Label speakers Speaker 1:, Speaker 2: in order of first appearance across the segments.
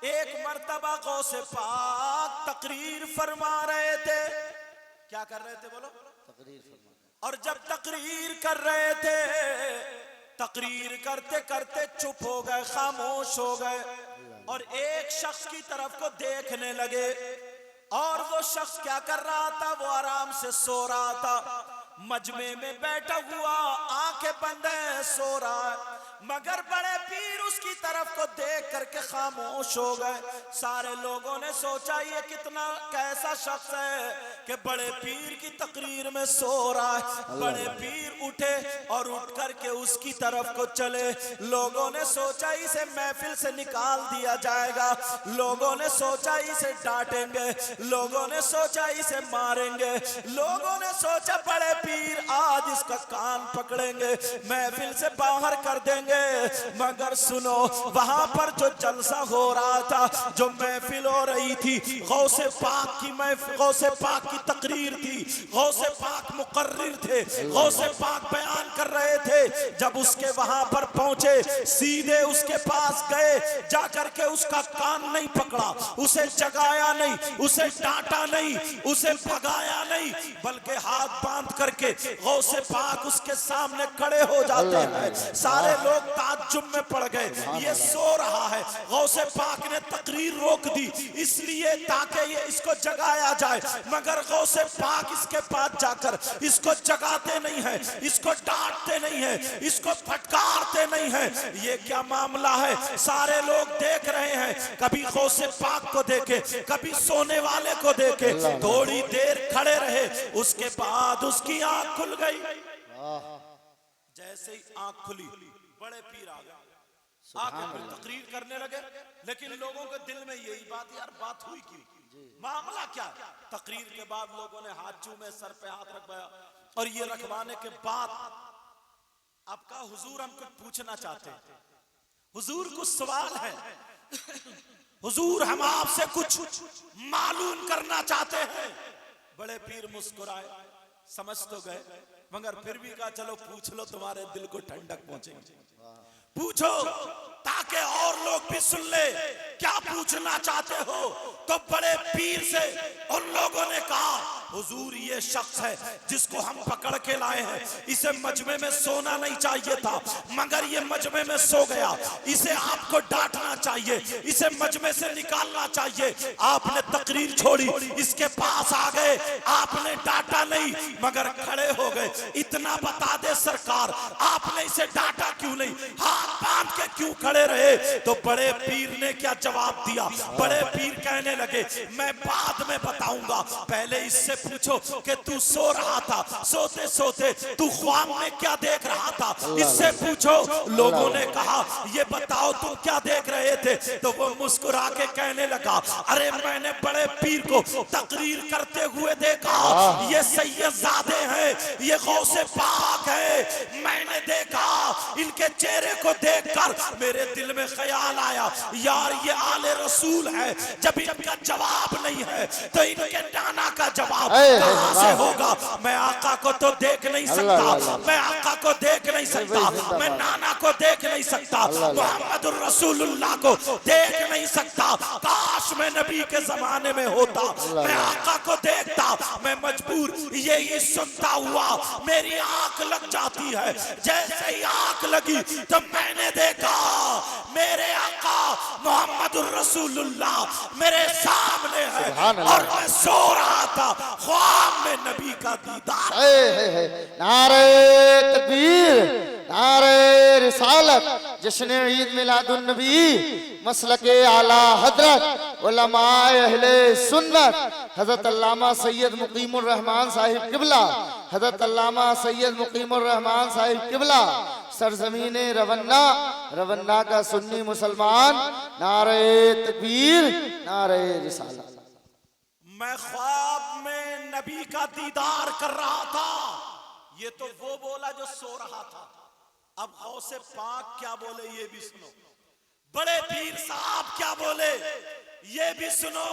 Speaker 1: एक मर्तबा गौसे पाक तकरीर फरमा रहे थे। क्या कर रहे थे बोलो?
Speaker 2: तकरीर फरमा।
Speaker 1: और जब तकरीर कर रहे थे, तकरीर करते करते चुप हो गए, खामोश हो गए और एक शख्स की तरफ को देखने लगे। और वो शख्स क्या कर रहा था? वो आराम से सो रहा था, मजमे में बैठा हुआ, आंखें बंद है, सो रहा है। मगर बड़े पीर उसकी तरफ को देख करके खामोश हो गए। सारे लोगों ने सोचा ये कितना कैसा शख्स है कि बड़े पीर की तकरीर में सो रहा है। बड़े पीर उठे और उठ करके उसकी तरफ को चले। लोगों ने सोचा इसे महफिल से निकाल दिया जाएगा, लोगों ने सोचा इसे डांटेंगे, लोगों ने सोचा इसे मारेंगे, लोगों ने सोचा बड़े पीर आज इसका कान पकड़ेंगे, महफिल से बाहर कर देंगे। मगर सुनो, वहां पर जो जलसा हो रहा था, जो महफिल हो रही थी, गौसे पाक की महफिल, गौसे पाक की तकरीर थी, गौसे पाक मुकर्रिर थे, गौसे पाक बयान कर रहे थे। जब उसके वहां पर पहुंचे, सीधे उसके पास गए, जाकर के उसका कान नहीं पकड़ा, उसे जगाया नहीं, उसे डांटा नहीं, उसे भगाया नहीं, बल्कि हाथ बांध करके गौसे पाक उसके सामने खड़े हो जाते हैं। सारे लोग ताज्जुब में पड़ गए, ये सो रहा है। गौसे पाक ने तकरीर रोक दी इसलिए ताकि ये इसको जगाया जाए, मगर गौसे पाक इसके पास जाकर इसको जगाते नहीं है, इसको डांटते नहीं है, इसको फटकारते नहीं है। ये क्या मामला है? सारे लोग देख रहे हैं, कभी गौसे पाक को देखे, कभी सोने वाले को देखे। थोड़ी देर खड़े रहे, उसके बाद उसकी आंख खुल गई। जैसे ही आंख खुली, बड़े पीर आ गए, आके फिर तकरीर करने लगे। लेकिन लोगों के दिल में यही बात, यार बात हुई क्यों, मामला क्या? तकरीर के बाद लोगों ने हाथ चूमे, सर पे हाथ रखवाया और ये रखवाने के बाद आपका हुजूर हम कुछ पूछना चाहते हैं, हुजूर कुछ सवाल है, हुजूर हम आपसे कुछ मालूम करना चाहते हैं। बड़े पीर मुस्कुराए, समझ तो गए, मगर फिर भी कहा चलो पूछ लो, तुम्हारे दिल को ठंडक पहुंचेगी, पूछो ताकि और लोग भी सुन ले क्या पूछना चाहते हो। तो बड़े पीर से उन लोगों ने कहा, हुजूर ये शख्स है जिसको हम पकड़ के लाए हैं, इसे मजमे में सोना नहीं चाहिए था, मगर ये मजमे में सो गया, इसे आपको डांटना चाहिए, इसे मजमे से निकालना चाहिए। आपने तकरीर छोड़ी, इसके पास आ गए, आपने डांटा नहीं मगर खड़े हो गए। इतना बता दे सरकार, आपने इसे डांटा क्यों नहीं, हाथ बांध के क्यों खड़े रहे? तो बड़े पीर ने क्या जवाब दिया? बड़े पीर कहने लगे, मैं बाद में बताऊंगा, पहले इससे पूछो कि तू सो रहा था, सोते सोते तू ख्वाब में क्या देख रहा था, इससे पूछो। लोगों ने कहा ये बताओ तुम क्या देख रहे थे? तो वो मुस्कुरा के कहने लगा, अरे मैंने बड़े पीर को तकरीर करते हुए देखा, ये सैयदजादे हैं, ये गौसे पाक है, मैंने देखा, इनके चेहरे को देखकर मेरे दिल में ख्याल आया, यार ये आले रसूल है, जब इनका जवाब नहीं है तो इनके नाना का जवाब कहां से होगा? मैं आका को तो देख नहीं सकता, मैं आका को देख नहीं सकता, मैं नाना को देख नहीं सकता, मोहम्मदुर रसूलुल्लाह को देख नहीं सकता। काश मैं नबी के जमाने में होता, मैं आका को देखता, मैं मजबूर यही सुनता हुआ मेरी आंख लग जाती है। जैसे ही आंख लगी तो मैंने देखा मेरे आका मोहम्मदुर रसूलुल्लाह मेरे सामने है और मैं सो रहा था, ख्वाब में नबी का दीदार।
Speaker 2: नारे तकबीर, नारे रिसालत, जश्न ईद मिलादुन नबी, मसलके आला हजरत उलमाए अहले सुन्नत, हजरत अल्लामा सैयद मुकीमुर रहमान साहिब किबला, हजरत अल्लामा सैयद मुकीमुर रहमान साहिब किबला, सरजमीने रवन्ना, रवन्ना का सुन्नी मुसलमान, नारे तकबीर, नारे रिसालत।
Speaker 1: मैं ख्वाब में नबी का दीदार कर रहा था। ये तो वो बोला जो सो रहा था, अब गौसे पाक क्या बोले ये भी सुनो, बड़े पीर साहब क्या बोले ये भी सुनो।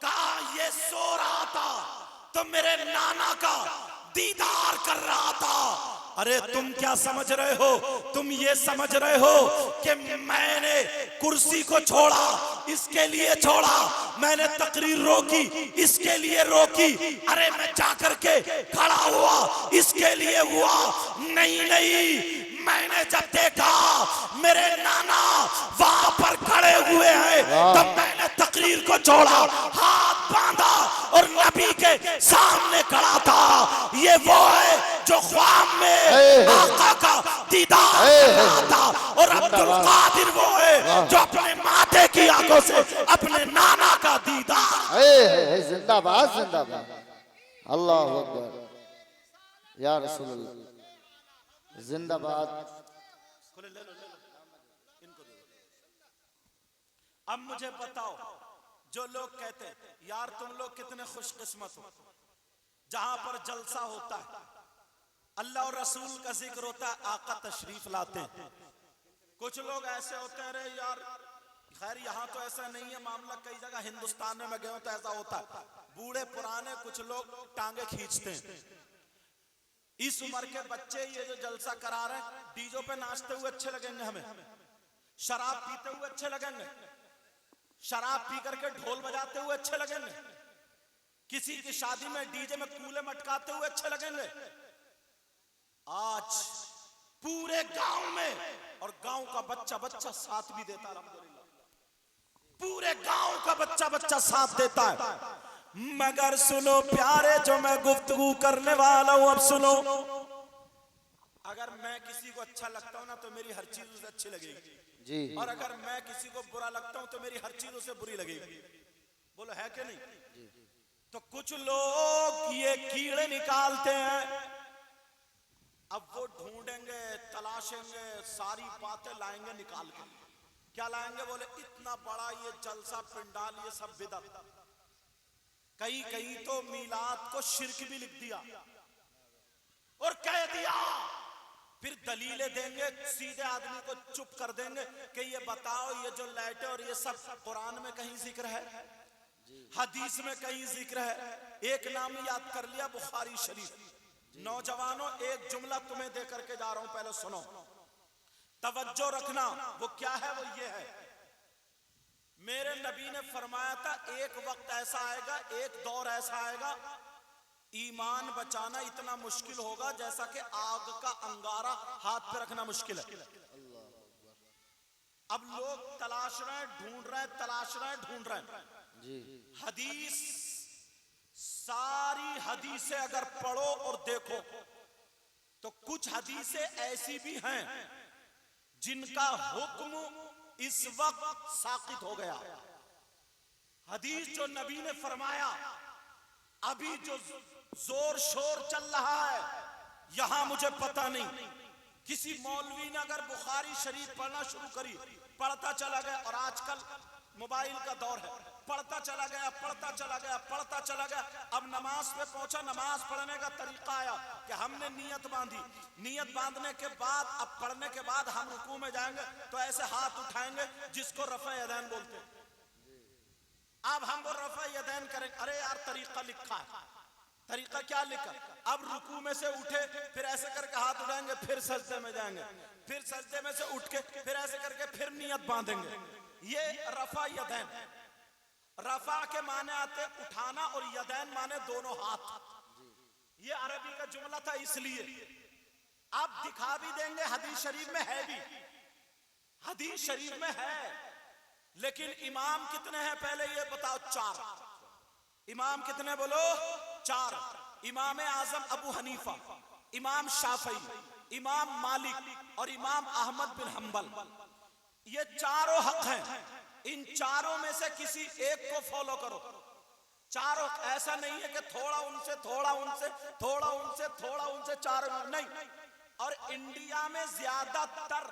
Speaker 1: कहा ये सो रहा था तो मेरे नाना का दीदार कर रहा था, अरे तुम क्या समझ रहे हो? तुम ये समझ रहे हो कि मैंने कुर्सी को छोड़ा इसके लिए छोड़ा, मैंने तकरीर रोकी इसके लिए रोकी, अरे मैं जाकर के खड़ा हुआ इसके लिए हुआ? नहीं नहीं, मैंने जब देखा मेरे नाना वहां पर खड़े हुए हैं तब मैंने तकरीर को छोड़ा, हाथ बांधा और नबी के सामने खड़ा था। ये वो है जो ख्वाब में आका का दीदार था, और अब्दुल कादिर वो है जो अपने माथे की आंखों से अपने नाना का दीदार।
Speaker 2: जिंदाबाद जिंदाबाद, अल्लाह अकबर या रसूल अल्लाह, जिंदाबाद।
Speaker 1: अब मुझे बताओ, जो लोग कहते हैं यार तुम लोग कितने खुशकिस्मत हो, जहां पर जलसा होता है अल्लाह और रसूल का जिक्र होता है, आका तशरीफ लाते हैं। कुछ लोग ऐसे होते हैं, अरे यार खैर यहाँ तो ऐसा नहीं है मामला, कई जगह हिंदुस्तान में मैं गया हूं तो ऐसा होता है, बूढ़े पुराने कुछ लोग टांगे खींचते हैं। इस उम्र के बच्चे ये जो जलसा करा रहे हैं, डीजो पे नाचते हुए अच्छे लगेंगे हमें, शराब पीते हुए अच्छे लगेंगे, शराब पी करके ढोल बजाते हुए अच्छे लगेंगे, किसी की शादी में डीजे में कूले मटकाते हुए अच्छे लगेंगे। आज पूरे गांव में, और गांव का बच्चा बच्चा साथ भी देता, अल्हम्दुलिल्लाह पूरे गांव का बच्चा बच्चा साथ देता है। मगर सुनो प्यारे, जो मैं गुफ्तगू करने वाला हूं अब सुनो, अगर मैं किसी को अच्छा लगता हूं ना तो मेरी हर चीज उसे अच्छी लगेगी
Speaker 2: जी,
Speaker 1: और अगर मैं किसी को बुरा लगता हूं तो मेरी हर चीज उसे बुरी लगेगी। बोलो है कि नहीं? तो कुछ लोग ये कीड़े निकालते हैं, अब वो ढूंढेंगे तलाशेंगे, सारी बातें लाएंगे निकाल के। क्या लाएंगे? बोले इतना बड़ा ये जलसा पिंडाल, ये सब बिदअत, कहीं कहीं तो मीलाद को शिर्क भी लिख दिया और कह दिया। फिर दलीलें देंगे, सीधे आदमी को चुप कर देंगे कि ये बताओ ये जो लाइटें और ये सब कुरान में कहीं जिक्र है, हदीस में कहीं जिक्र है? एक नाम याद कर लिया, बुखारी शरीफ। नौजवानों एक जुमला तुम्हें दे करके जा रहा हूं, पहले सुनो, तवज्जो रखना। वो क्या है? वो ये है, मेरे नबी ने फरमाया था एक वक्त ऐसा आएगा, एक दौर ऐसा आएगा, ईमान बचाना इतना मुश्किल होगा जैसा कि आग का अंगारा हाथ पे रखना मुश्किल है। अब लोग तलाश रहे हैं, ढूंढ रहे हैं, तलाश रहे हैं, ढूंढ रहे हैं जी। हदीस, सारी हदीसें अगर पढ़ो और देखो तो कुछ हदीसें ऐसी भी हैं जिनका हुक्म इस वक्त साकित हो गया। हदीस जो नबी ने फरमाया, अभी जो जोर शोर चल रहा है यहां, मुझे पता नहीं, किसी मौलवी ने अगर बुखारी शरीफ पढ़ना शुरू करी, पढ़ता चला गया, और आजकल मोबाइल का दौर है, पढ़ता चला गया, पढ़ता चला गया, पढ़ता चला गया। अब नमाज पे पहुंचा, नमाज पढ़ने का तरीका आया कि हमने नियत बांधी, नियत बांधने के बाद अब पढ़ने के बाद हम रुकू में जाएंगे तो ऐसे हाथ उठाएंगे जिसको रफ़ा यदैन बोलते हैं। अब हम वो रफ़ा यदैन करें, अरे यार तरीका लिखा है, तरीका क्या लिखा? अब रुकू में से उठे, फिर ऐसे करके हाथ उठाएंगे, फिर सजदे में जाएंगे, फिर सजदे में से उठ के फिर ऐसे करके फिर नियत बांधेंगे। ये रफ़ा यदैन। रफ़ा के माने आते उठाना और यदैन माने दोनों हाथ। ये अरबी का जुमला था, इसलिए आप दिखा भी देंगे, हदीस शरीफ में है भी, हदीस शरीफ में है, लेकिन इमाम कितने हैं पहले ये बताओ? 4 इमाम। कितने बोलो? 4। इमाम आजम अबू हनीफा, इमाम शाफई, इमाम मालिक और इमाम अहमद बिन हंबल, ये चारों हक हैं। इन चारों में से किसी एक को फॉलो करो। चारों, ऐसा नहीं है कि थोड़ा उनसे, थोड़ा उनसे, थोड़ा उनसे, थोड़ा उनसे, चारों नहीं। और इंडिया में ज्यादातर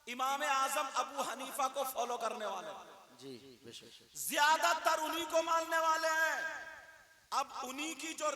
Speaker 1: इमाम आजम अबू हनीफा को फॉलो करने वाले जी, ज्यादातर उन्हीं को मानने वाले हैं। अब उन्हीं की जो